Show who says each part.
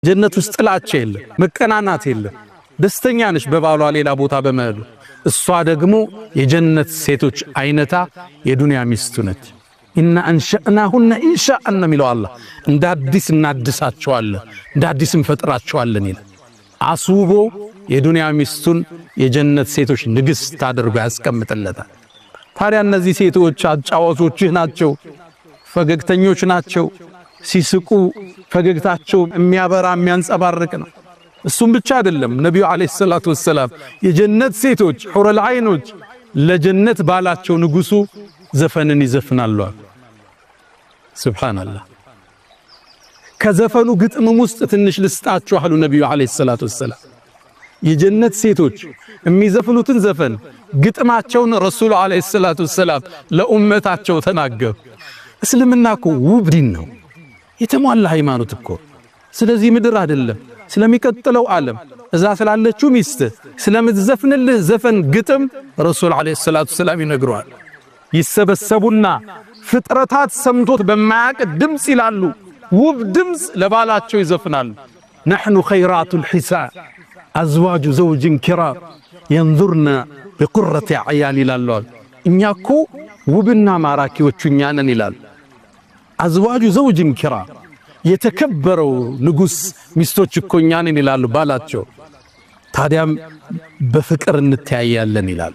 Speaker 1: ጀነት ውስጥ ጥላቻ የለም፣ መቀናናት የለም። ደስተኛ ነሽ በባሏ ሌላ ቦታ በመሄዱ። እሷ ደግሞ የጀነት ሴቶች አይነታ የዱንያ ሚስቱ ነች። ኢና አንሸእናሁነ ኢንሻአን ሚለው አላህ እንደ አዲስ እናድሳቸዋለን፣ እንደ አዲስ እንፈጥራቸዋለን ይላል። አስውቦ የዱንያ ሚስቱን የጀነት ሴቶች ንግስት አድርጎ ያስቀምጥለታል። ታዲያ እነዚህ ሴቶች አጫዋቾችህ ናቸው፣ ፈገግተኞች ናቸው። ሲስቁ ፈገግታቸው የሚያበራ የሚያንጸባርቅ ነው። እሱም ብቻ አይደለም፣ ነብዩ አለይሂ ሰላቱ ወሰለም የጀነት ሴቶች ሑረል ዐይኖች ለጀነት ባላቸው ንጉሱ ዘፈንን ይዘፍናሉ። ሱብሃንአላህ። ከዘፈኑ ግጥምም ውስጥ ትንሽ ልስጣችሁ አሉ ነብዩ አለይሂ ሰላቱ ወሰለም። የጀነት ሴቶች የሚዘፍኑትን ዘፈን ግጥማቸውን ረሱል አለይሂ ሰላቱ ወሰለም ለኡመታቸው ተናገሩ። እስልምና እኮ ውብ ዲን ነው፣ የተሟላ ሃይማኖት እኮ። ስለዚህ ምድር አይደለም ስለሚቀጥለው ዓለም እዛ ስላለችው ሚስት ስለምትዘፍንልህ ዘፈን ግጥም ረሱል አለይሂ ሰላቱ ወሰለም ይነግሯል። ይሰበሰቡና ፍጥረታት ሰምቶት በማያቅ ድምጽ ይላሉ፣ ውብ ድምጽ ለባላቸው ይዘፍናሉ። نحن خيرات الحساء أزواج زوج كرام ينظرن بقرة عيان ይላሉ። እኛ እኮ ውብና ማራኪዎቹ እኛ ነን ይላሉ። አዝዋጁ ዘውጅ ኪራም የተከበረው ንጉስ ሚስቶች እኮ እኛ ነን ይላሉ ባላቸው። ታዲያም በፍቅር እንተያያለን ይላሉ።